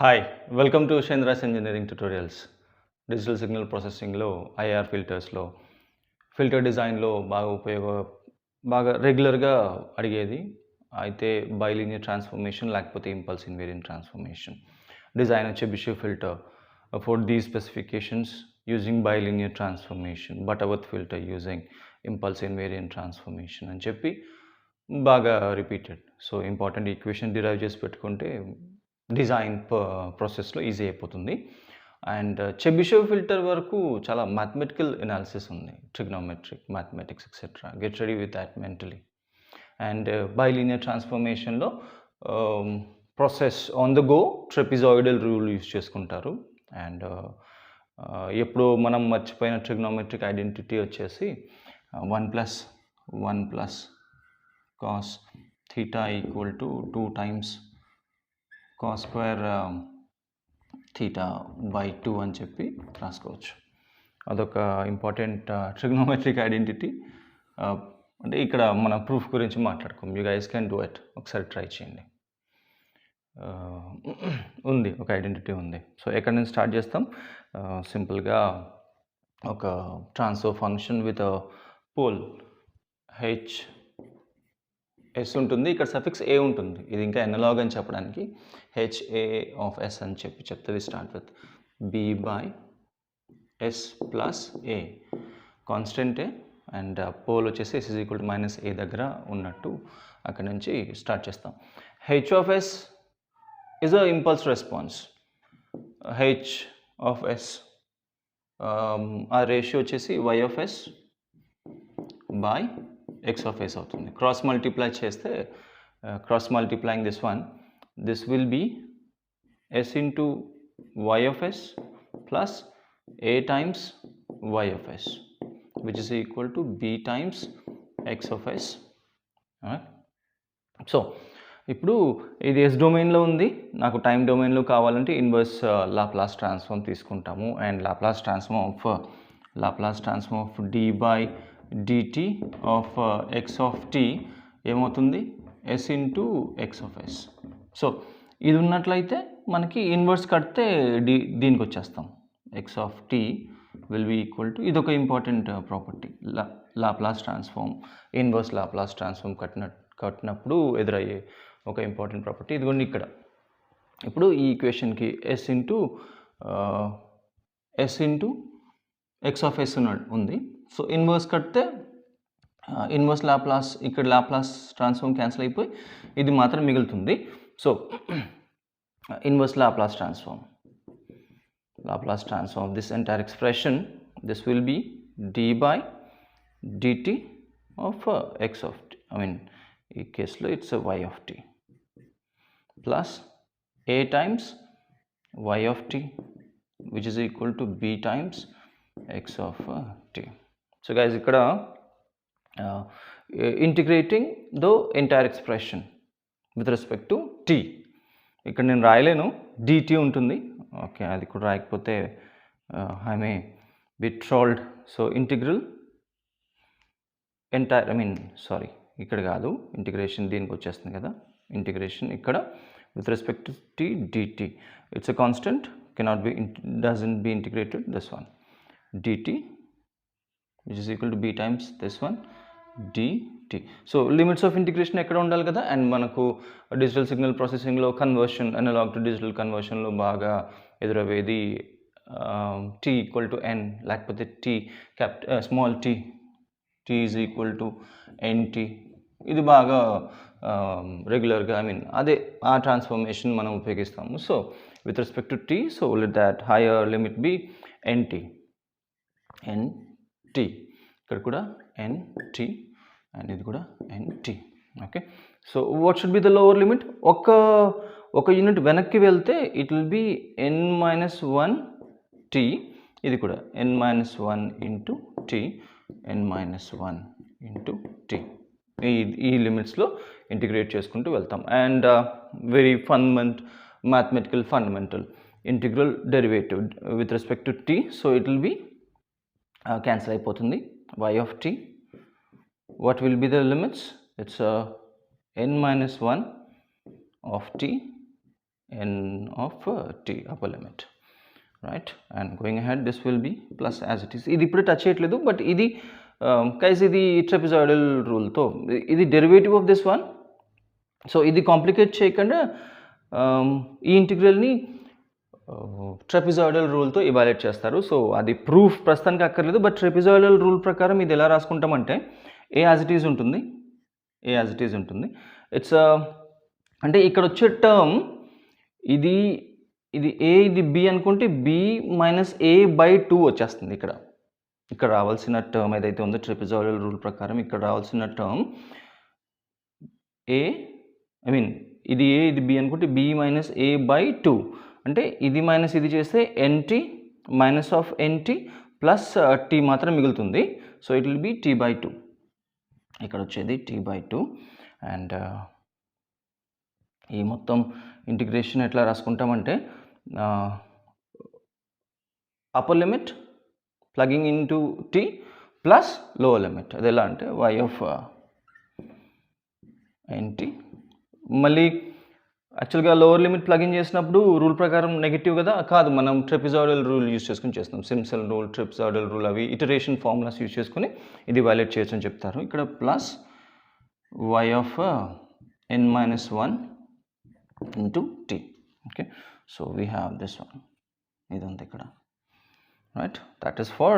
Hi welcome to Shendra's engineering tutorials. Digital signal ప్రాసెసింగ్లో IR ఫిల్టర్స్లో filter డిజైన్లో బాగా రెగ్యులర్గా అడిగేది అయితే బైలీనియర్ ట్రాన్స్ఫర్మేషన్ లేకపోతే impulse invariant transformation. Design Chebyshev filter for these specifications using bilinear transformation, Butterworth filter using impulse invariant transformation అని చెప్పి బాగా repeated. So important equation derive చేసి పెట్టుకుంటే డిజైన్ ప్రాసెస్లో ఈజీ అయిపోతుంది. అండ్ చెబిషెవ్ ఫిల్టర్ వరకు చాలా మ్యాథమెటికల్ ఎనాలిసిస్ ఉంది, trigonometric mathematics etcetera. Get ready with that mentally. And bilinear ట్రాన్స్ఫర్మేషన్లో process on the go trapezoidal rule use చేసుకుంటారు. అండ్ ఎప్పుడు మనం మర్చిపోయిన ట్రిగ్నోమెట్రిక్ ఐడెంటిటీ వచ్చేసి 1 plus cos theta equal to 2 times cos square theta by 2 అని చెప్పి రాసుకోవచ్చు. అదొక ఇంపార్టెంట్ ట్రిగ్నోమెట్రిక్ ఐడెంటిటీ. అంటే ఇక్కడ మన ప్రూఫ్ గురించి మాట్లాడుకోం. You guys can do it, ఒకసారి ట్రై చేయండి. ఉంది, ఒక ఐడెంటిటీ ఉంది. సో ఎక్కడి నుంచి స్టార్ట్ చేస్తాం? సింపుల్గా ఒక transfer function with pole h ఉంటుంది, ఇక్కడ సఫిక్స్ ఏ ఉంటుంది. ఇది ఇంకా ఎనలాగ్ అని చెప్పడానికి హెచ్ఏ ఆఫ్ ఎస్ అని చెప్తే start with b by s plus a కాన్స్టెంటే. అండ్ పోల్ వచ్చేసి s is equal to minus a దగ్గర ఉన్నట్టు అక్కడ నుంచి స్టార్ట్ చేస్తాం. H of s is a impulse response. H of s ఆ రేషియో వచ్చేసి y of s by x of s అవుతుంది. క్రాస్ మల్టిప్లై చేస్తే cross multiplying this will be s into y of s plus a times y of s which is equal to b times x of s. So ఇప్పుడు ఇది s డొమైన్లో ఉంది, నాకు time డొమైన్లో కావాలంటే inverse Laplace transform తీసుకుంటాము. And Laplace transform of d by dt of x of t ఏమవుతుంది? s into x of s. So ఇది ఉన్నట్లయితే మనకి ఇన్వర్స్ కడితే దీనికి వచ్చేస్తాం. x of t will be equal to, ఇది ఒక important property, Laplace transform, inverse Laplace transform కట్టినప్పుడు ఎదురయ్యే ఒక ఇంపార్టెంట్ ప్రాపర్టీ ఇదిగోండి ఇక్కడ. ఇప్పుడు ఈ ఈక్వేషన్కి s into x of s ఉంది. సో ఇన్వర్స్ కడితే ఇన్వర్స్ లాప్లాస్, ఇక్కడ లాప్లాస్ ట్రాన్స్ఫార్మ్ క్యాన్సిల్ అయిపోయి ఇది మాత్రం మిగులుతుంది. So inverse Laplace transform this entire expression, this will be d by dt of x of t, ఈ కేసులో it's y of t plus a times y of t which is equal to b times x of t. So guys ఇక్కడ integrating the entire expression with respect to t. ఇక్కడ నేను రాయలేను, dt ఉంటుంది. Okay, అది కూడా రాయకపోతే I may be trolled. So integral entire ఇక్కడ కాదు, ఇంటిగ్రేషన్ దీనికి వచ్చేస్తుంది కదా. ఇంటిగ్రేషన్ ఇక్కడ with respect to t dt, it's a constant, cannot be, doesn't be integrated. This one dt which is equal to b times this one dt. So limits of integration ఎక్కడ ఉండాలి కదా. And మనకు digital signal ప్రాసెసింగ్లో conversion, analog to digital కన్వర్షన్లో బాగా ఎదురవేది t equal to n, లేకపోతే small t is equal to nt. ఇది బాగా రెగ్యులర్గా అదే ఆ ట్రాన్స్ఫర్మేషన్ మనం ఉపయోగిస్తాము. So with respect to t, so let that higher limit be nt. ఇక్కడ కూడా nt అండ్ ఇది కూడా nt. Okay, so what should be the lower limit? ఒక యూనిట్ వెనక్కి వెళ్తే ఇట్ విల్ బి n-1t. ఇది కూడా n-1 into t, n-1 into t. ఈ లిమిట్స్లో ఇంటిగ్రేట్ చేసుకుంటూ వెళ్తాం. And very mathematical fundamental integral derivative with respect to t. So it will B cancel అయిపోతుంది. y of t, what will be the limits? It's n-1 of t n of t upper limit, right? And going ahead, this will be plus as it is. ఇది ఇప్పుడు touch చేయట్లేదు, but ఇది guys ఇది trapezoidal రూల్తో ఇది derivative of this one. So ఇది complicate చేయకుండా ఈ ఇంటిగ్రల్ని trapezoidal రూల్తో evaluate చేస్తారు. సో అది ప్రూఫ్ ప్రస్తుతానికి అక్కర్లేదు, బట్ ట్రెపిజాయిడల్ రూల్ ప్రకారం ఇది ఎలా రాసుకుంటామంటే ఏ యాజ్ ఇట్ ఈజ్ ఉంటుంది, ఏ యాజ్ ఇట్ ఈజ్ ఉంటుంది. ఇట్స్ అంటే ఇక్కడ వచ్చే టర్మ్ ఇది ఇది ఏ ఇది బి అనుకుంటే బి మైనస్ ఏ బై 2 వచ్చేస్తుంది. ఇక్కడ రావాల్సిన టర్మ్ ఏదైతే ఉందో ట్రెపిజాయిడల్ రూల్ ప్రకారం ఇక్కడ రావాల్సిన టర్మ్ ఏ, ఐ మీన్ ఇది ఏ ఇది బి అనుకుంటే బి మైనస్ ఏ బై 2 అంటే ఇది మైనస్ ఇది చేస్తే n t minus of n t plus t మాత్రం మిగులుతుంది. So it will be t by 2, ఇక్కడ వచ్చేది టీ బై 2. అండ్ ఈ మొత్తం ఇంటిగ్రేషన్ ఎట్లా రాసుకుంటామంటే upper limit plugging in to t plus lower limit. అది ఎలా అంటే వై ఆఫ్ ఎన్టీ. మళ్ళీ యాక్చువల్గా లోవర్ లిమిట్ ప్లగిన్ చేసినప్పుడు రూల్ ప్రకారం నెగిటివ్ కదా, కాదు మనం ట్రెపిజాయిడల్ రూల్ యూజ్ చేసుకుని చేస్తాం. సింప్సన్ రూల్, ట్రెపిజాయిడల్ రూల్ అవి ఇటరేషన్ ఫార్ములాస్ యూజ్ చేసుకుని ఇది వాల్యుయేట్ చేయొచ్చు అని చెప్తారు. ఇక్కడ plus y of n minus 1 into t. Okay, so we have this one, idanti ikkada, right? That is for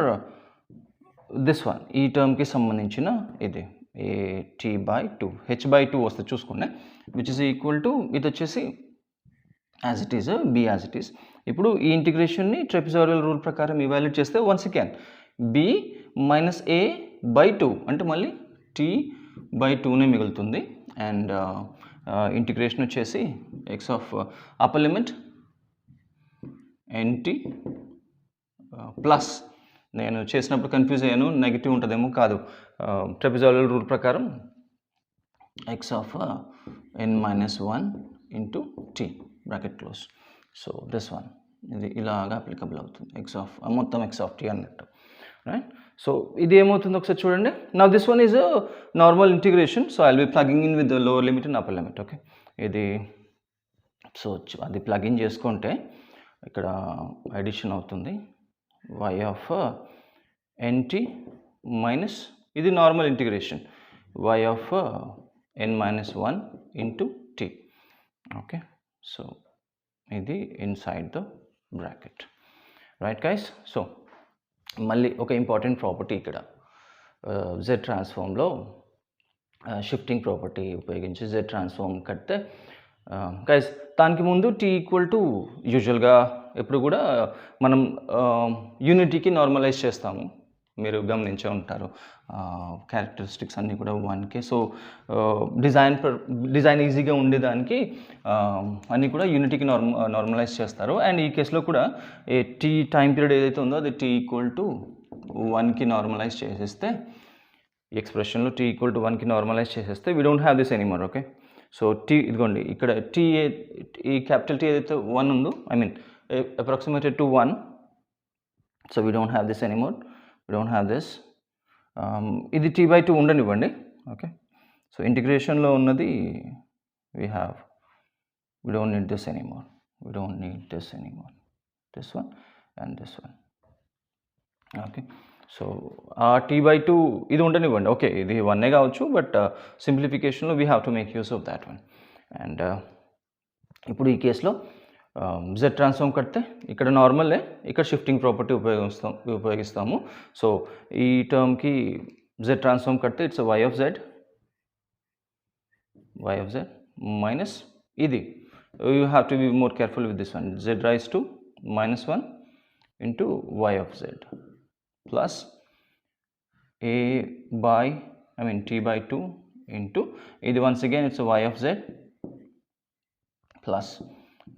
this one, ee term ki sambandhinchina idi a t by 2 h by 2 vaste chusukonde, which is equal to ఇది వచ్చేసి as it is b as it is. ఇప్పుడు ఈ integration ని trapezoidal rule ప్రకారం evaluate చేస్తే once again b minus a by 2 అంటే మళ్ళీ t by 2నే మిగులుతుంది. అండ్ ఇంటిగ్రేషన్ వచ్చేసి x of upper limit n t plus, నేను చేసినప్పుడు కన్ఫ్యూజ్ అయ్యాను నెగిటివ్ ఉంటుందేమో, కాదు ట్రెపిజాయిడల్ రూల్ ప్రకారం x of n minus 1 into t bracket close. So this one ఇది ఇలాగా అప్లికబుల్ అవుతుంది, ఎక్స్ ఆఫ్ మొత్తం ఎక్స్ ఆఫ్ టీ అన్నట్టు, రైట్? సో ఇది ఏమవుతుందో ఒకసారి చూడండి. Now this one is normal integration, so I will be plugging in with the lower limit and upper limit. Okay, ఇది సో అది ప్లగిన్ చేసుకుంటే ఇక్కడ అడిషన్ అవుతుంది y ఆఫ్ ఎన్టీ మైనస్, ఇది normal integration, y of n minus 1 into t. Okay, so ఇది inside the bracket, right guys? So మళ్ళీ ఒక important property ఇక్కడ జెడ్ ట్రాన్స్ఫార్మ్లో షిఫ్టింగ్ ప్రాపర్టీ ఉపయోగించి జెడ్ ట్రాన్స్ఫార్మ్ కడితే గైస్ దానికి ముందు టీ ఈక్వల్ టు యూజువల్గా ఎప్పుడు కూడా మనం యూనిటీకి నార్మలైజ్ చేస్తాము, మీరు గమనించే ఉంటారు. క్యారెక్టరిస్టిక్స్ అన్నీ కూడా 1కే. సో డిజైన్ ఈజీగా ఉండేదానికి అన్నీ కూడా యూనిటీకి నార్మలైజ్ చేస్తారు. అండ్ ఈ కేసులో కూడా ఏ టీ టైం పీరియడ్ ఏదైతే ఉందో అది టీ ఈక్వల్ టు 1కి నార్మలైజ్ చేసేస్తే, ఈ ఎక్స్ప్రెషన్లో టీ ఈక్వల్ టు 1కి నార్మలైజ్ చేసేస్తే we don't have this anymore. Okay, so t ఇదిగోండి ఇక్కడ టీ ఈ క్యాపిటల్ టీ ఏదైతే 1 ఉందో, I mean approximated to 1, so we don't have this anymore, we don't have this. ఇది టీ బై 2 ఉండనివ్వండి. Okay, so ఇంటిగ్రేషన్లో ఉన్నది we don't need this anymore, this one and this one. Okay, so ఆ t by 2 ఇది ఉండనివ్వండి. Okay, ఇది 1ఏ కావచ్చు, but సింప్లిఫికేషన్లో we have to make use of that one. And ఇప్పుడు ఈ కేసులో జెడ్ ట్రాన్స్ఫార్మ్ కడితే ఇక్కడ నార్మలే, ఇక్కడ షిఫ్టింగ్ ప్రాపర్టీ ఉపయోగిస్తాము. సో ఈ టర్మ్కి జెడ్ ట్రాన్స్ఫార్మ్ కడితే it's y of z minus ఇది, you have to be more careful with this one, z raise to minus 1 into y of z plus a by t by 2 into ఇది once again it's y of z plus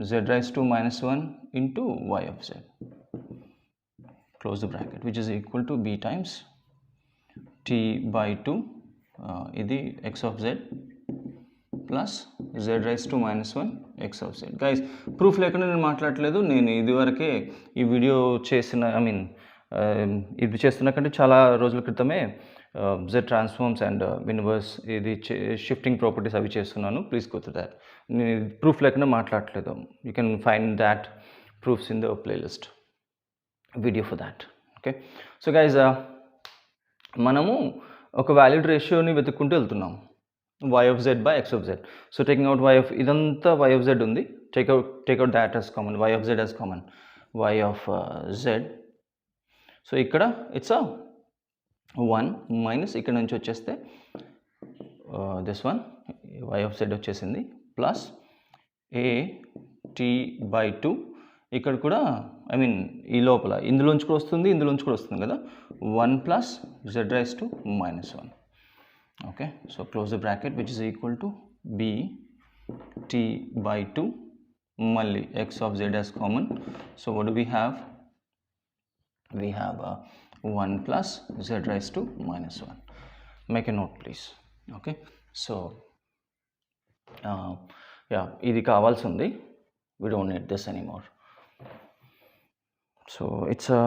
z raised to minus 1 into y of z, close the bracket, which is equal to b times t by 2 ఇది x of z plus z raised to minus 1 x of z. Guys, proof లేకుండా నేను మాట్లాడలేదు, నేను ఇదివరకే ఈ video చేసిన ఇది చేస్తున్న కంటే చాలా రోజుల క్రితమే జెడ్ ట్రాన్స్ఫార్మ్స్ అండ్ ఇన్వర్స్ ఇది షిఫ్టింగ్ ప్రాపర్టీస్ అవి చేస్తున్నాను. Please go to that. నేను ప్రూఫ్ లేకుండా మాట్లాడట్లేదు. You can find that proofs in the playlist video for that. Okay, so guys, మనము ఒక వాలిడ్ రేషియోని వెతుక్కుంటూ వెళ్తున్నాం, y of z by x of z. So taking out y of ఇదంతా y of z ఉంది, take out that as common, y of z as common, y of z. So ఇక్కడ it's 1 minus ఇక్కడ నుంచి వచ్చేస్తే this one y of z వచ్చేసింది plus a t by 2. ఇక్కడ కూడా I mean ఈ లోపల ఇందులోంచి కూడా వస్తుంది, ఇందులోంచి కూడా వస్తుంది కదా, 1 plus z raise to minus 1. Okay, so close the bracket which is equal to b t by 2 మళ్ళీ x of z as common. So what do we have? We have 1 plus z raise to minus 1. Make a note please. Okay, so ఇది కావాల్సి ఉంది. We don't need this anymore. So it's a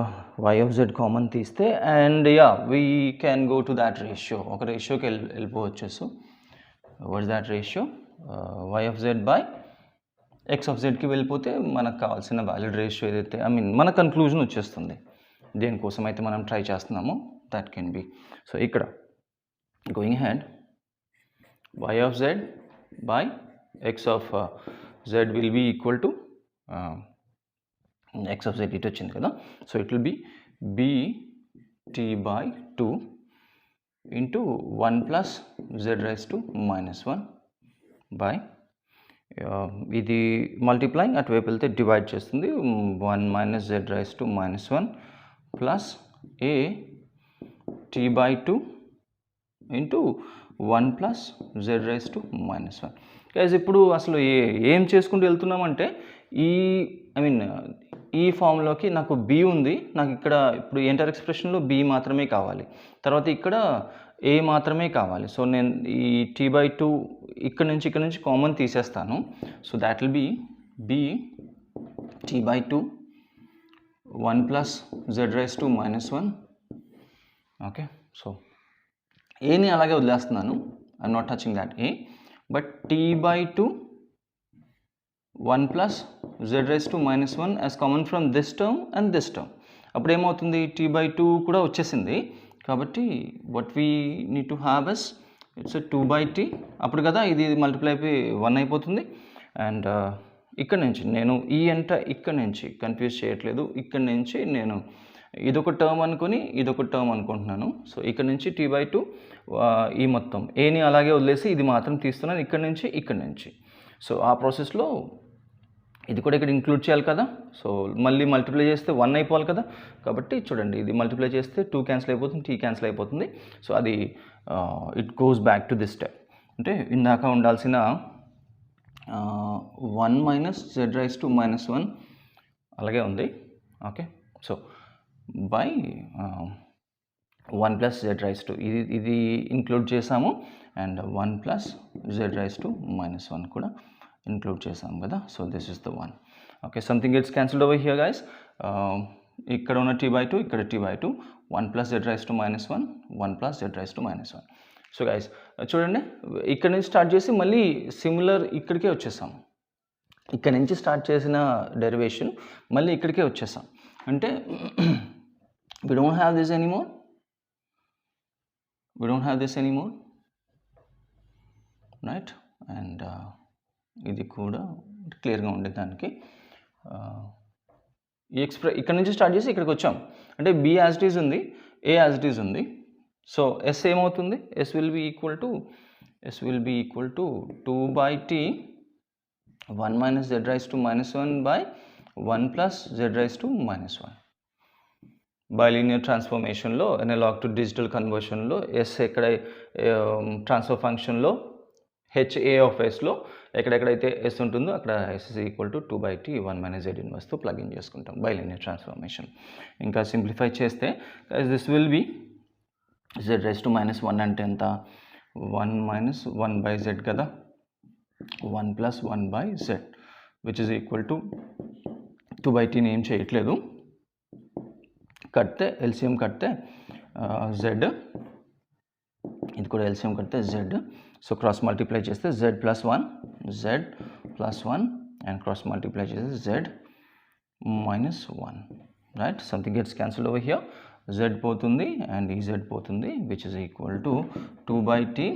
y of z common తీస్తే and yeah we can go to that ratio. ఒక రేషియోకి వెళ్ళిపోవచ్చు. So what is that ratio? Y of z by x of z కి వెళ్ళిపోతే మనకు కావాల్సిన valid ratio ఏదైతే I mean మన conclusion వచ్చేస్తుంది. దేనికోసం అయితే మనం ట్రై చేస్తున్నామో that can be. సో ఇక్కడ going ahead, y of z by x of z will be equal to x of z ఇటు వచ్చింది కదా. So it will be b t by 2 into 1 plus z raise to minus 1 by ఇది multiplying అటువైపు వెళ్తే divide చేస్తుంది, 1 minus z raise to minus 1 ప్లస్ a t by 2 into 1 plus z raise to minus 1. Guys ఇప్పుడు అసలు ఏం చేసుకుంటూ వెళ్తున్నామంటే I mean ఈ ఫామ్లోకి నాకు b ఉంది, నాకు ఇక్కడ ఇప్పుడు ఎంటర్ ఎక్స్ప్రెషన్లో b మాత్రమే కావాలి, తర్వాత ఇక్కడ a మాత్రమే కావాలి. సో నేను ఈ t by 2 ఇక్కడ నుంచి కామన్ తీసేస్తాను. So that will be b t by 2 1 plus z raise to minus 1. Okay, so ఏని అలాగే వదిలేస్తున్నాను, I'm not touching that a, but t by 2 1 plus z raised to minus 1 as common from this term and this term. అప్పుడు ఏమవుతుంది, t by 2 కూడా వచ్చేసింది కాబట్టి what we need to have is it's a 2 by t. అప్పుడు కదా ఇది multiply అయిపోయి 1 అయిపోతుంది. అండ్ ఇక్కడ నుంచి నేను ఈ అంట ఇక్కడ నుంచి కన్ఫ్యూజ్ చేయట్లేదు, ఇక్కడ నుంచి నేను ఇదొక టర్మ్ అనుకొని ఇదొక టర్మ్ అనుకుంటున్నాను. సో ఇక్కడ నుంచి t by 2 ఈ మొత్తం ఏని అలాగే వదిలేసి ఇది మాత్రం తీస్తున్నాను ఇక్కడ నుంచి. సో ఆ ప్రాసెస్లో ఇది కూడా ఇక్కడ ఇంక్లూడ్ చేయాలి కదా. సో మళ్ళీ మల్టిప్లై చేస్తే 1 అయిపోవాలి కదా, కాబట్టి చూడండి ఇది మల్టిప్లై చేస్తే 2 క్యాన్సిల్ అయిపోతుంది, t క్యాన్సిల్ అయిపోతుంది. సో అది it goes back to this step. అంటే ఇందాక ఉండాల్సిన 1 minus z raise to minus 1 అలాగే ఉంది. Okay, so by 1 plus z raise to ఇది ఇంక్లూడ్ చేసాము and 1 plus z raise to minus 1 కూడా ఇంక్లూడ్ చేసాం కదా. So this is the 1. Okay, something gets cancelled over here guys. ఇక్కడ ఉన్న t by 2 ఇక్కడ t by 2 1 plus z raise to minus 1 1 plus z raise to minus 1. So guys చూడండి ఇక్కడ నుంచి start చేసి మళ్ళీ సిమిలర్ ఇక్కడికే వచ్చేసాం. ఇక్కడ నుంచి స్టార్ట్ చేసిన డెరివేషన్ మళ్ళీ ఇక్కడికే వచ్చేసాం. అంటే we don't have this anymore, right? And ఇది కూడా క్లియర్గా ఉండేదానికి ఈ ఇక్కడ నుంచి స్టార్ట్ చేసి ఇక్కడికి వచ్చాం. అంటే b యాజ్ ఇట్ ఈజ్ ఉంది, a యాజ్ ఇట్ ఈజ్ ఉంది. సో s ఏమవుతుంది, s will be equal to 2 by t 1 minus z raise to minus 1 by 1 plus z raise to minus 1. Bilinear ట్రాన్స్ఫర్మేషన్లో ఎనలాగ్ టు డిజిటల్ కన్వర్షన్లో s ఎక్కడ transfer ఫంక్షన్లో HA of ఎస్లో ఎక్కడెక్కడైతే s ఉంటుందో అక్కడ s is equal to 2 by t 1 minus z ఇన్వర్స్తో plug in చేసుకుంటాం బైలీనియర్ ట్రాన్స్ఫర్మేషన్. ఇంకా సింప్లిఫై చేస్తే this will be z raise to minus 1 అంటే ఎంత, 1 మైనస్ 1 బై z కదా, 1 plus 1 by z which is equal to 2 by t ఏం చేయట్లేదు, కడితే ఎల్సిఎం కడితే z ఇది కూడా ఎల్సిఎం కడితే జెడ్. సో క్రాస్ మల్టిప్లై చేస్తే Z plus one and cross multiply చేస్తే Z minus one, right. Something gets cancelled over here. Z పోతుంది అండ్ ఈ జెడ్ పోతుంది, which is equal to 2/t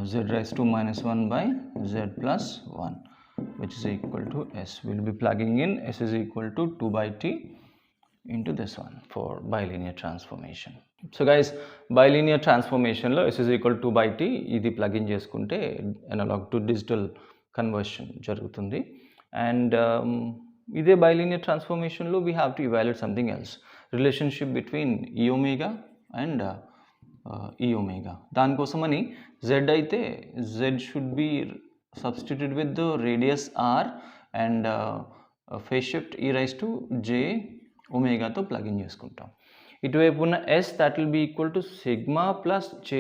z raised to minus 1 by z plus 1, which is equal to s. We'll be plugging in s is equal to 2/t into this one for bilinear transformation. So guys, bilinear transformation lo s is equal to 2/t ఇది plug in చేసుకుంటే analog to digital conversion జరుగుతుంది. And ఇదే bilinear transformation లో we have to evaluate something else, relationship between e omega and e omega. దానికోసమని z అయితే z should be substituted with the radius r and phase shift e raised to j omega తో plug in చేసుకుంటాం. ఇటువైపు ఉన్న s that will be equal to sigma plus j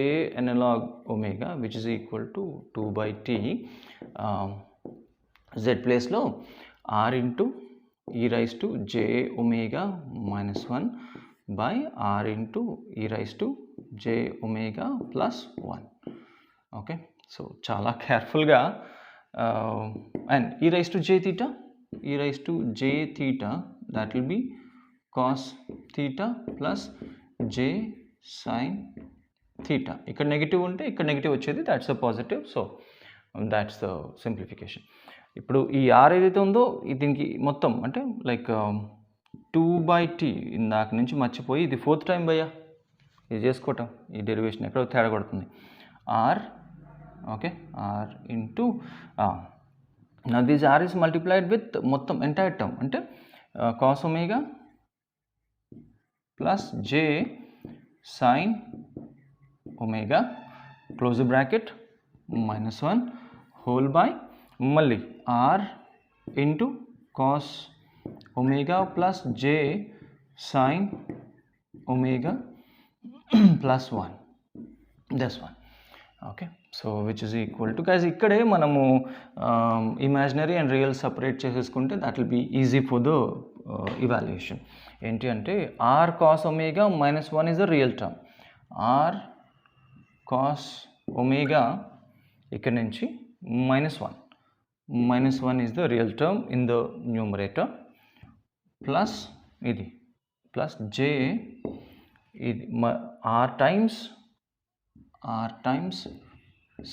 analog omega, which is equal to 2/t z place లో r into e raised to j omega minus 1 by r into e raised to j omega plus 1. Okay, so చాలా కేర్ఫుల్గా and e raised to j theta that will be cos theta plus j sin theta. ఇక్కడ negative ఉంటే ఇక్కడ negative వచ్చేది, that's a positive. So that's the simplification. ఇప్పుడు ఈ r ఏదైతే ఉందో దీనికి మొత్తం అంటే లైక్ 2/t ఇందాక నుంచి మర్చిపోయి ఇది 4th టైం భయ్యా ఇది చేసుకోవటం, ఈ డెరివేషన్ ఎక్కడో తేడా కొడుతుంది. r, okay, r into now this r is multiplied with మొత్తం ఎంటైర్ టర్మ్ అంటే cos omega plus j sin omega close the bracket minus 1 whole by మళ్ళీ r into cos omega plus j sin omega plus 1, this one. Okay, so which is equal to, guys, ikkade manamu imaginary and real separate cheseskunte that will be easy for the evaluation. Enti ante r cos omega minus 1 is the real term, r cos omega ikkada nunchi minus 1 is the real term in the numerator, plus idi plus j idi r times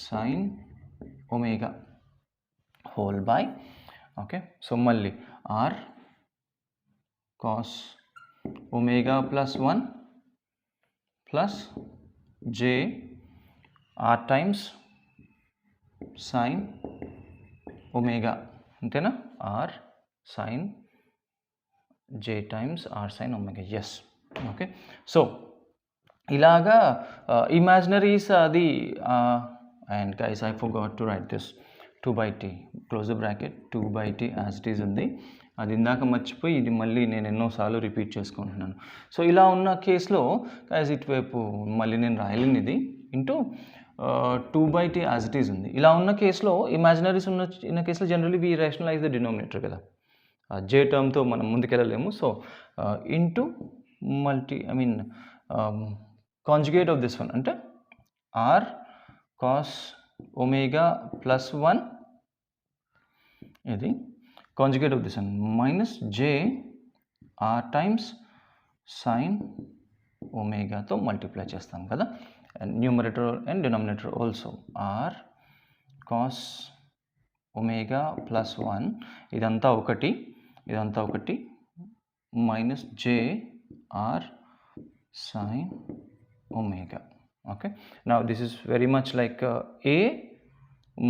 sin omega whole by, okay, so malli r cos omega plus 1 plus j r times sin omega, antena, r sin j times r sin omega, yes. Okay, so ilaga imaginaries adi and guys I forgot to write this 2/t close the bracket 2/t as it is ఉంది, అది ఇందాక మర్చిపోయి ఇది మళ్ళీ నేను ఎన్నోసార్లు repeat చేసుకుంటున్నాను. So ఇలా ఉన్న కేసులో గైస్ ఇటువైపు మళ్ళీ నేను రాయలేను, ఇది into 2/t as it is ఉంది. ఇలా ఉన్న కేసులో ఇమాజినరీస్ ఉన్న కేసులో generally we rationalise the denominator కదా, j టర్మ్తో మనం ముందుకెళ్ళలేము. So into conjugate of this one అంటే r cos omega plus 1 ఇది conjugate of this one minus j r times sin omega తో మల్టిప్లై చేస్తాం కదా, and numerator and denominator also r cos omega plus 1 ఇదంతా ఒకటి minus j r sin omega. Okay, now this is very much like a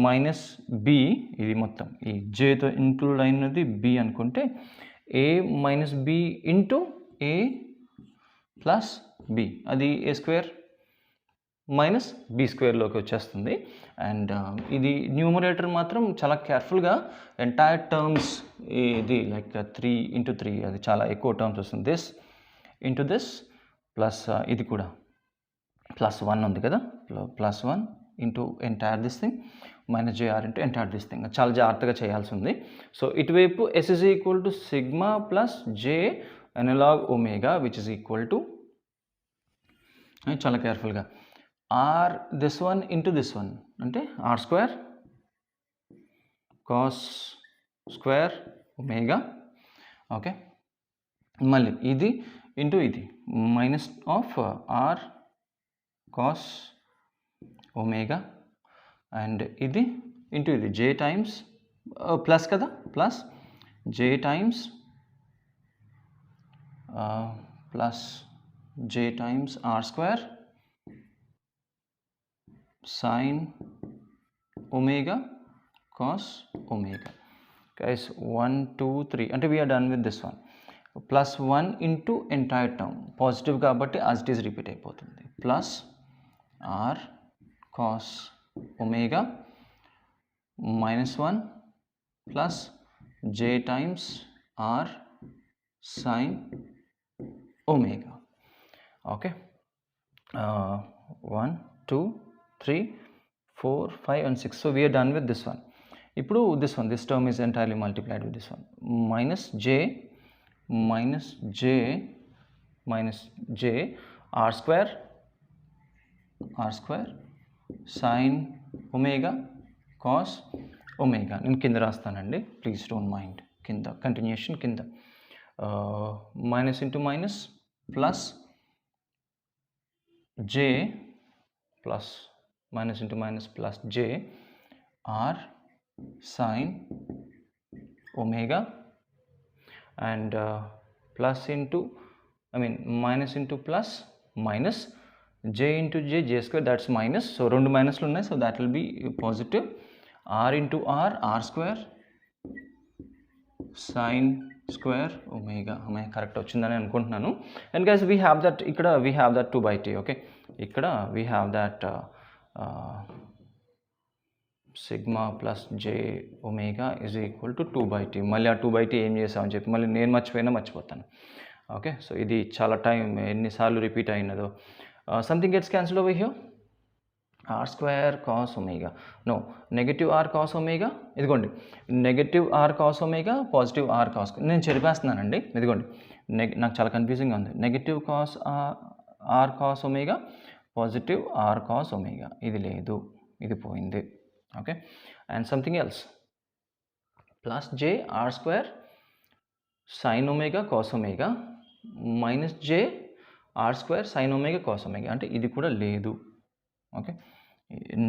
minus b, ఇది మొత్తం ఈ j తో include అయినది b అనుకుంటే a minus b into a plus b, అది a square minus be స్క్వేర్లోకి వచ్చేస్తుంది. అండ్ ఇది న్యూమరేటర్ మాత్రం చాలా కేర్ఫుల్గా ఎంటైర్ టర్మ్స్ ఇది లైక్ 3 into 3 అది చాలా ఎక్కువ టర్మ్స్ వస్తుంది. దిస్ ఇంటూ దిస్ ప్లస్ ఇది కూడా ప్లస్ 1 ఉంది కదా, plus 1 into entire this thing minus jr into entire this thing, చాలా జాగ్రత్తగా చేయాల్సి ఉంది. సో ఇటువైపు s is equal to sigma plus j analog omega which is equal to చాలా కేర్ఫుల్గా r this one into this one అంటే are square cos square omega. Okay, మళ్ళీ ఇది ఇంటూ ఇది minus of r cos omega and ఇది into ఇది j times plus కదా, plus j times plus j times r square sin omega cos omega. Guys, 1 2 3 అంటే we are done with this one. Plus 1 into entire term positive కాబట్టి as it is repeat అయిపోతుంది. Plus r cos omega minus 1 plus j times r sin omega. Okay, 1 2 3 4 5 and 6. So we are done with this one. ఇప్పుడు this one, this term is entirely multiplied with this one, minus j r square sin omega cos omega. నేను కింద రాస్తానండి, please don't mind. కింద continuation కింద minus into minus plus j plus minus into minus plus j r sin omega and plus into minus into plus minus j into j square, that's minus, so rendu minus lu unnai, so that will be positive. R into r square sin square omega. Correct వచ్చిందని అనుకుంటున్నాను. And guys we have that, ఇక్కడ we have that 2/t. Okay, ఇక్కడ we have that sigma plus j omega is equal to 2/t. మళ్ళీ ఆ 2/t ఏం చేసామని చెప్పి మళ్ళీ నేను మర్చిపోతాను. ఓకే, సో ఇది చాలా టైం ఎన్నిసార్లు రిపీట్ అయినదో. Something gets cancel over here. r square cos omega, no, negative r cos omega, ఇదిగోండి negative r cos omega positive r cos, నేను చెరిపేస్తున్నానండి. ఇదిగోండి నాకు చాలా కన్ఫ్యూజింగ్గా ఉంది. Negative cos r cos omega positive r cos omega, ఇది లేదు, ఇది పోయింది. Okay, and something else plus j r square sin omega cos omega minus j r square sin omega cos omega, అంటే ఇది కూడా లేదు. ఓకే,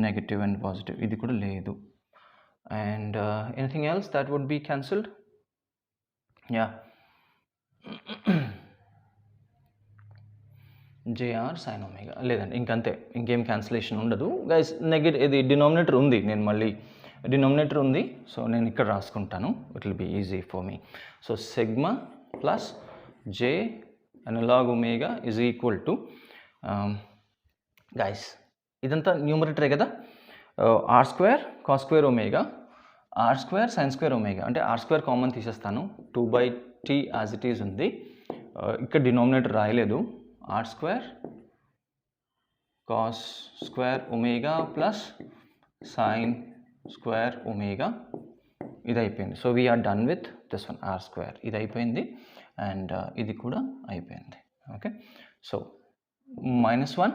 నెగటివ్ అండ్ పాజిటివ్, ఇది కూడా లేదు. And anything else that would be cancelled? Yeah, j r sine omega లేదండి, ఇంకంతే, ఇంకేం క్యాన్సిలేషన్ ఉండదు గైస్. ఇది డినామినేటర్ ఉంది, నేను మళ్ళీ డినామినేటర్ ఉంది, సో నేను ఇక్కడ రాసుకుంటాను. It will be easy for me. So sigma plus J analog omega is equal to guys, ఇదంతా న్యూమరేటరే కదా, R square cos square omega R square sine square omega, అంటే ఆర్ స్క్వేర్ కామన్ తీసేస్తాను, 2/t as it is ఉంది. ఇక్కడ denominator రాయలేదు. R square cos square omega plus sine square omega, ఇది అయిపోయింది. So we are done with this one, R square ఇది అయిపోయింది and ఇది కూడా అయిపోయింది. Okay, so -1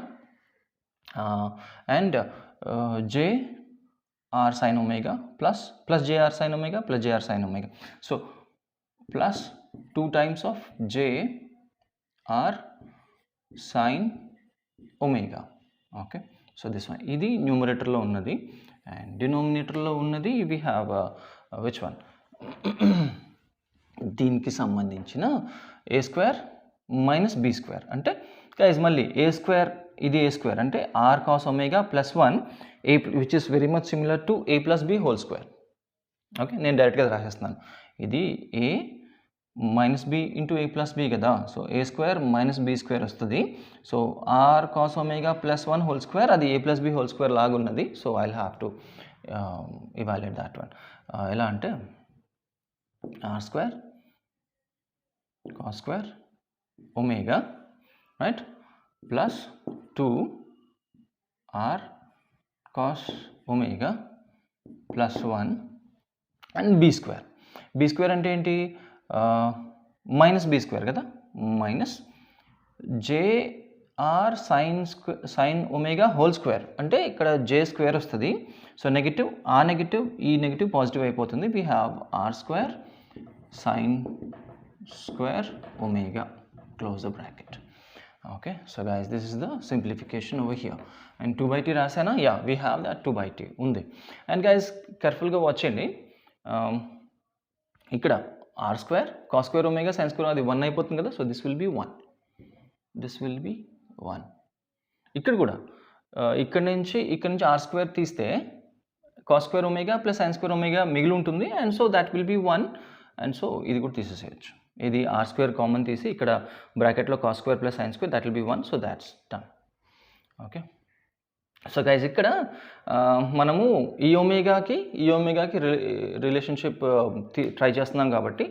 and j r sin omega plus j r sin omega plus j r sin omega, so plus 2 times of j r sin omega. Okay, so this one, ఇది numerator లో ఉన్నది and denominator లో ఉన్నది we have which one దీనికి సంబంధించిన a square minus b square, అంటే guys మళ్ళీ a square ఇది a square అంటే r cos omega plus 1 a, which is very much similar to a plus b whole square. Okay, నేను డైరెక్ట్గా రాసేస్తున్నాను. ఇది a minus b into a plus b కదా, so a square minus b square వస్తుంది. So r cos omega plus 1 whole square, అది a plus b whole square లాగా ఉన్నది. So I'll have to evaluate that one. ఎలా అంటే r square cos square omega, right, plus 2 r cos omega plus 1 and b square. b square అంటే ఏంటి, minus b square కదా, minus j r sine omega whole square అంటే ఇక్కడ j square వస్తుంది. So negative ఆ negative ఈ negative positive అయిపోతుంది. We have r square sine square omega close the bracket. Okay, so guys, this is the simplification over here. And 2/t rasana, yeah, we have that 2/t undi. And guys, careful ga watch cheyandi. Ikkada r square cos square omega sin square adi 1 అయిపోతుంది కదా. So this will be 1. This will be 1. ఇక్కడ కూడా ఇక్కడ నుంచి r square తీస్తే cos square omega plus sin square omega మిగిలి ఉంటుంది. And so that will be 1. And so ఇది కూడా తీసేసేయచ్చు. ఇది r square కామన్ తీసి ఇక్కడ బ్రాకెట్లో cos square plus sin square that will be 1. So that's done. Okay. So guys ఇక్కడ మనము ఈ ఒమేగాకి రిలేషన్షిప్ ట్రై చేస్తున్నాం కాబట్టి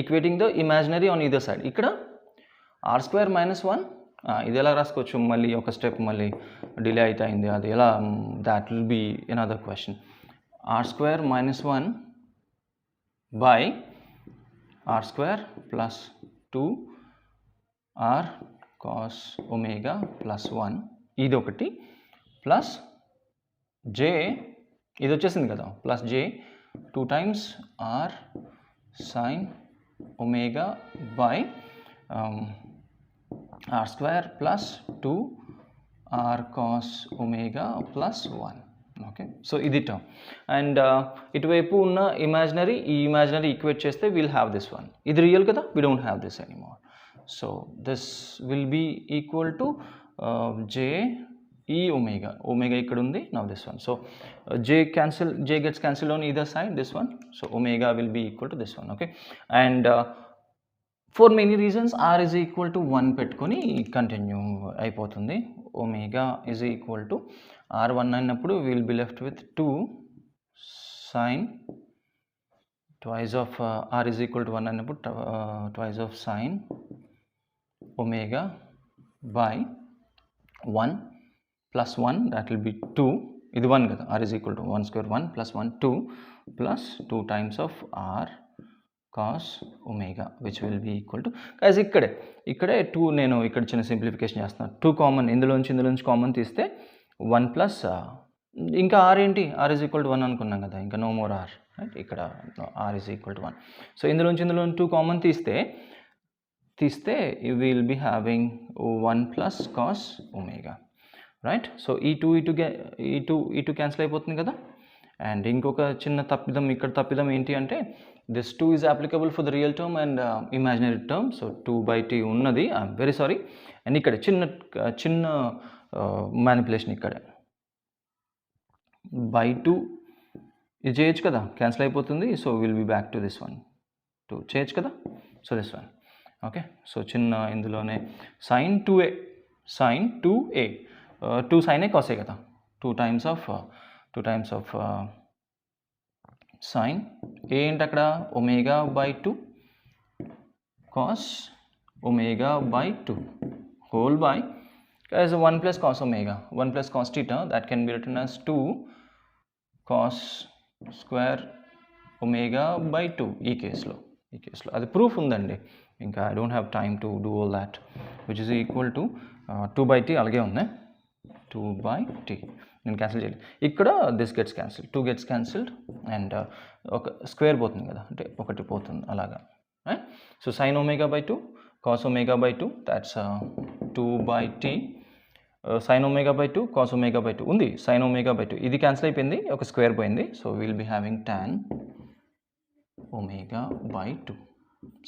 equating the imaginary on either side. ఇక్కడ ఆర్ స్క్వేర్ మైనస్ 1 ఇది ఎలా రాసుకోవచ్చు, మళ్ళీ ఒక స్టెప్ మళ్ళీ డిలే అయితే అయింది, అది ఎలా, that will be another question. R square minus 1 by r square plus 2r cos omega plus 1 ఇది ఒకటి, ప్లస్ జే ఇది వచ్చేసింది కదా, plus j 2 times r sin omega by r square plus 2r cos omega plus 1. Okay, so ఇది term. And ఇటువైపు ఉన్న imaginary ఈ imaginary equate చేస్తే విల్ హ్యావ్ దిస్ వన్. ఇది రియల్ కదా, we don't have this anymore. So this will be equal to j e omega, omega ఇక్కడ ఉంది, now this one. So j gets cancelled on either side, this one. So omega will be equal to this one. Okay, and for many reasons r is equal to 1 పెట్టుకొని continue అయిపోతుంది. Omega is equal to r 1 అయినప్పుడు will be left with 2 sin twice of r is equal to 1 అయినప్పుడు twice of sin omega by 1 plus 1 that will be 2. ఇది 1 కదా, r is equal to 1 square 1 plus 1 2 plus 2 times of r cos omega which will be equal to, guys ఇక్కడే 2 నేను ఇక్కడ చిన్న simplification చేస్తున్నాను. 2 common ఇందులోంచి common తీస్తే 1 ప్లస్ ఇంకా ఆర్ ఏంటి, ఆర్ ఈజ్ ఈక్వల్ టు 1 అనుకున్నాం కదా, ఇంకా నో మోర్ ఆర్, రైట్. ఇక్కడ r is equal to 1. So ఇందులోంచి 2 కామన్ తీస్తే will be having 1 plus cos omega, right. So ఈ టూ క్యాన్సిల్ అయిపోతుంది కదా. అండ్ ఇంకొక చిన్న తప్పిదం ఏంటి అంటే this 2 is applicable for the real term and imaginary term. So 2/t ఉన్నది, ఐఎమ్ వెరీ సారీ. అండ్ ఇక్కడ చిన్న మ్యానిపులేషన్ ఇక్కడే బై 2 ఇది చేయొచ్చు కదా, క్యాన్సిల్ అయిపోతుంది. So will be back to this one, 2 చేయొచ్చు కదా. So this one. Okay, so చిన్న ఇందులోనే sin 2a 2 sin a cos a కదా, 2 times of sin a ఏంటి అక్కడ omega by 2 cos omega by 2 whole by as 1 plus cos omega, 1 plus cos theta, that can be written as 2 cos square omega by 2. ఈ కేసులో అది proof ఉందండి, ఇంకా I don't have time to do all that, which is equal to 2/t అలాగే ఉంది. 2/t నేను cancel చేయలేదు. ఇక్కడ this gets cancel, 2 gets cancelled and ఒక స్క్వేర్ పోతుంది కదా, అంటే ఒకటి పోతుంది అలాగా, right. So sin omega by 2 cos omega by 2, that's 2/t. sin omega by 2 cos omega by 2 ఉంది, sin omega by 2 ఇది క్యాన్సిల్ అయిపోయింది, ఒక స్క్వేర్ పోయింది. So will be having tan omega by 2.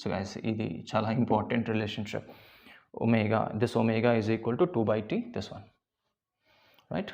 So guys ఇది చాలా important relationship. Omega, this omega is equal to 2/t, this one, right.